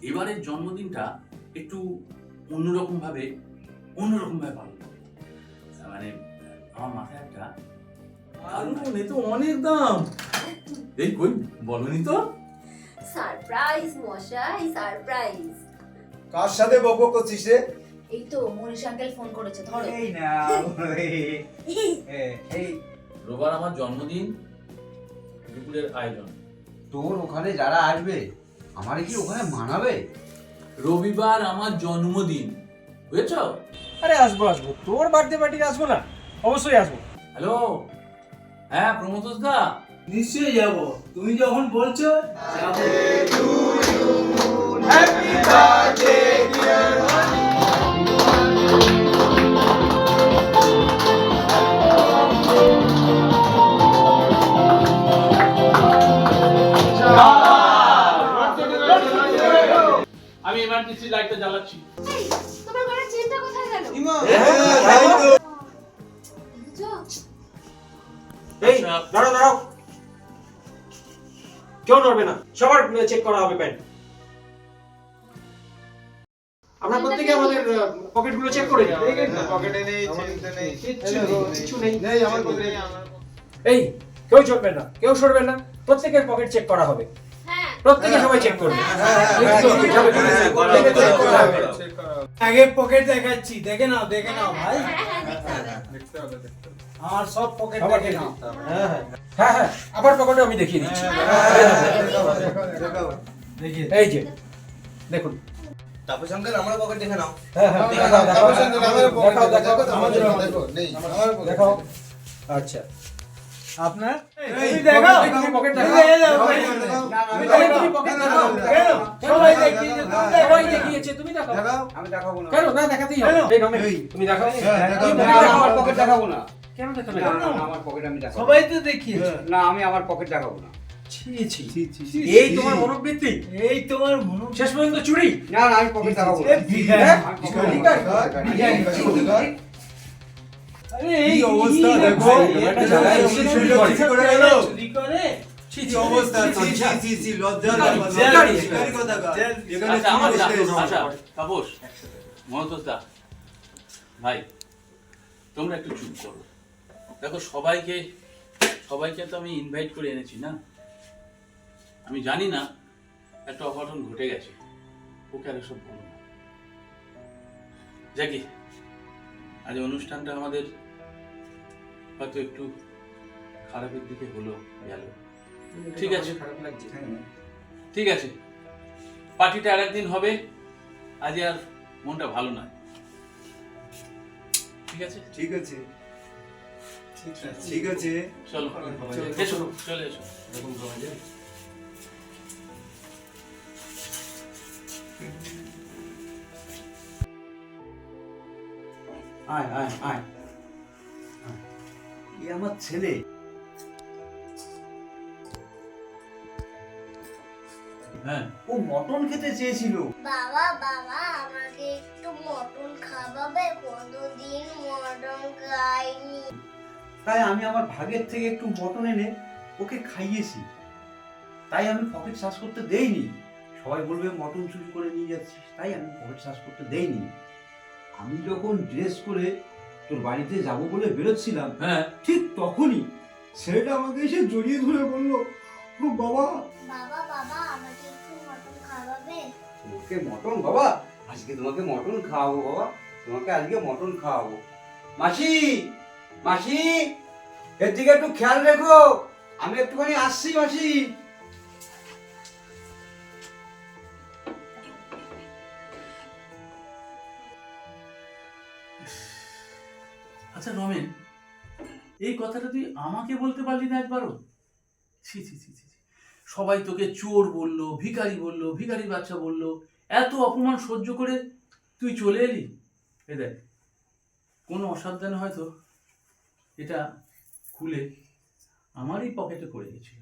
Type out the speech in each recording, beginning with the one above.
এবারের জন্মদিনটা একটু অন্যরকম ভাবে পালন করব। মানে আমার মাথায় একটা এ তো অনেক দাম। এই কই বলনি তো? সারপ্রাইজ মশাই, সারপ্রাইজ। কার সাথে বকবক করছিস রে? এই তো মনীষ আঙ্কেল ফোন করেছে, ধরো। এই না এই রোববার আমার জন্মদিন, দুপুরের আয়োজন। তোর ওখানে যারা আসবে আমারে কি ওখানে মানাবে? রবিবার আমার জন্মদিন, বুঝেছ? আরে আসবো আসবো, তোর বার্থডে পার্টিতে আসবো না? অবশ্যই আসবো। হ্যালো, হ্যাঁ প্রমোদস দা। নিশ্চয়ই যাব, তুমি যখন বলছো যাবো। আমি এমার্জেন্সি লাইটটা জ্বালাচ্ছি। এই, তোমার ঘরের চেনটা কোথায় গেল? বুঝছো? এই দাঁড়াও দাঁড়াও, কেউ নড়বে না, সবার চেক করা হবে প্যান্ট। আমরা প্রত্যেকে আমাদের পকেটগুলো চেক করে নিই। পকেটে নেই, চেনতে নেই, কিছু নেই। নেই আমার পকেটে। এই কেউ চড়বেন না, কেউ সরবেন না, প্রত্যেকের পকেট চেক করা হবে। হ্যাঁ। প্রত্যেকে সবাই চেক করবে। আগে পকেট দেখাচ্ছি, দেখে নাও ভাই। দেখতে হবে। আমার সব পকেট সবার দেখে নাও। হ্যাঁ হ্যাঁ, আবার পকেটে আমি দেখিয়ে দিচ্ছি। দেখি এই যে দেখুন। তাপস আঙ্কেল আমার পকেট দেখে নাও। হ্যাঁ হ্যাঁ, দেখাও তাপস আঙ্কেল আমার পকেট দেখাও, দেখো, আমাদের দেখাও। দেখো, নেই আমার পকেট দেখাও। আচ্ছা আপনার এই তুমি দেখাও, তুমি পকেট তুমি দেখাও। দেখাও, তুমি পকেট দেখাও। কেন? সবাই দেখিয়েছে, তুমি দেখাও। সবাই দেখিয়েছে, তুমি দেখাও। দেখাও। আমি দেখাবো না। কেন না, দেখাতেই হবে। এই রমেশ, তুমি দেখাও। হ্যাঁ, দেখাও, তুমি দেখাও। দেখাও। আমার পকেট দেখাবো না। কেন দেখাবে না, না? না, না, আমার পকেট আমি দেখাবো না। সবাই তো দেখিয়েছে। না, আমি আমার পকেট দেখাবো না। ছি ছি, ছি, এই তোমার মনোবৃত্তি? এই তোমার মনে শেষ পর্যন্ত চুরি? না, না, আমি পকেট দেখাবো না। আমি পকেট ভিখারি, দেখাবো না। আরে এই অবস্থা দেখো, একটা জায়গায় এসে চুরি করে। চুরি করে। ছি, কি ছি, অবস্থা, ছি, ছি, ছি। লজ্জা ভিখারি, ভিখারি কথা কা। এখানে আচ্ছা আমার চুরি বসে আচ্ছা আছে। তাপস, মনোতোষ দা, ভাই তোমরা একটু চুপ করো। দেখো সবাইকে তো আমি ইনভাইট করে এনেছি না। আমি জানি না একটা অঘটন ঘটে গেছে, ওকে আর এসব বলো না। যাকে আজ অনুষ্ঠানটা আমাদের হয়তো একটু খারাপের দিকে হলো গেল, ঠিক আছে। খারাপ লাগছে। ঠিক আছে, পার্টিটা আর একদিন হবে, আজ আর মনটা ভালো নয়। ঠিক আছে, ঠিক আছে, ঠিক আছে। চলো এসো, চলে এসো। আয়, আয়, আয়। এ আমার ছেলে। হ্যাঁ, ও মটন খেতে চেয়েছিল। বাবা বাবা আমাকে একটু মটন খাওয়াবে, কতদিন মটন খাইনি। তাই আমি আমার ভাগের থেকে একটু মটন এনে ওকে খাইয়েছি। তাই আমি পকেট সার্চ করতে দেইনি। সবাই বলবে মটন চুরি করে নিয়ে যাচ্ছিস, তাই আমি পকেট সার্চ করতে দেইনি। আমি যখন ড্রেস করে তোর বাড়িতে যাব বলে বেরোচ্ছিলাম, হ্যাঁ, ঠিক তখনই ছেলেটা আমাকে এসে জড়িয়ে ধরে বলল, ও বাবা। বাবা বাবা আমাকে একটু মটন খাওয়াবে। তোমাকে মটন? বাবা আজকে তোমাকে মটন খাওয়াবো। বাবা তোমাকে আজকে মটন খাওয়াবো। মাসি, মাসি, এর দিকে একটু খেয়াল রেখো, আমি একটুখানি আসছি মাসি। আচ্ছা রমেন, এই কথাটা তুই আমাকে বলতে পারলি না একবারও? ছি ছি ছি ছি ছি। সবাই তোকে চোর বললো, ভিখারি বললো, ভিখারির বাচ্চা বললো, এত অপমান সহ্য করে তুই চলে এলি। এ দেখ, কোনো অসাবধানে হয়তো এটা খুলে আমারই পকেটে পড়ে গেছিল,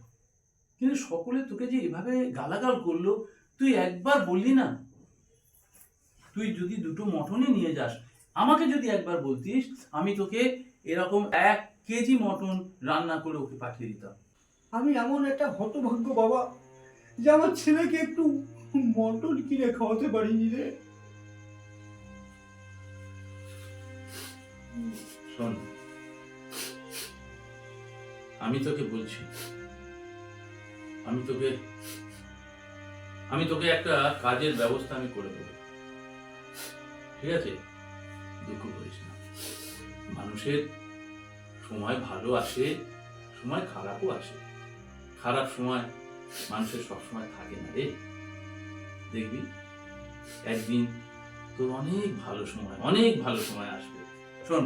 কিন্তু সকলে তোকে যে এভাবে গালাগাল করলো, তুই একবার বললি না? তুই যদি দুটো মটনই নিয়ে যাস, আমাকে যদি একবার বলতিস, আমি তোকে এরকম 1 কেজি মটন রান্না করে ওকে পাঠিয়ে দিতাম। আমি এমন একটা হতভাগ্য বাবা যে আমার ছেলেকে একটু মটন কিনে খাওয়াতে পারিনি রে। শোন, আমি তোকে বলছি, আমি তোকে একটা কাজের ব্যবস্থা আমি করে দেবো, ঠিক আছে? দুঃখ করিস না। মানুষের সময় ভালো আসে, সময় খারাপও আসে। খারাপ সময় মানুষের সবসময় থাকে না রে। দেখবি একদিন তোর অনেক ভালো সময় আসবে। শোন,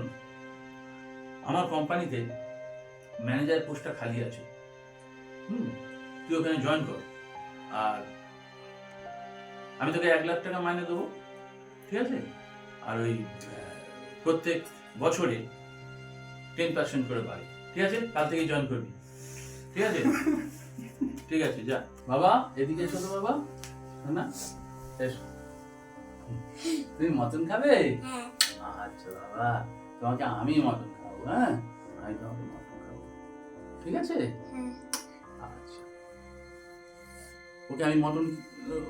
আমার কোম্পানিতে ম্যানেজার পোস্টটা খালি আছে, তুই ওখানে জয়েন কর। আর আমি তোকে 1 লাখ টাকা মাইনে দেবো, ঠিক আছে? আর ওই প্রত্যেক বছরে 10% করে বাড়ে, ঠিক আছে? কাল থেকে জয়েন করবি, ঠিক আছে? ঠিক আছে, যা বাবা, এদিকে এসো তো বাবা। না এসো। তুমি মটন খাবে? হ্যাঁ। আচ্ছা বাবা, তোমাকে আমি মটন খাবো, হ্যাঁ? আমি তোমাকে মটন খাবো, ঠিক আছে? হ্যাঁ। আচ্ছা, ওকে আমি মটন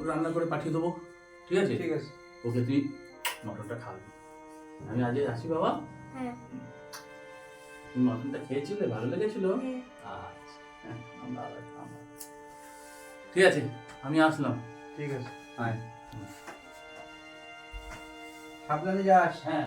রান্না করে পাঠিয়ে দেবো, ঠিক আছে? ঠিক আছে। ওকে তুই মটনটা খাবি। আমি আজ আসি বাবা। হ্যাঁ। তুমি মটনটা খেয়েছিলে, ভালো লেগেছিল? হ্যাঁ। আচ্ছা, হ্যাঁ, ঠিক আছে, আমি আসলাম। ঠিক আছে, আয়। সাবধানে যাস। হ্যাঁ।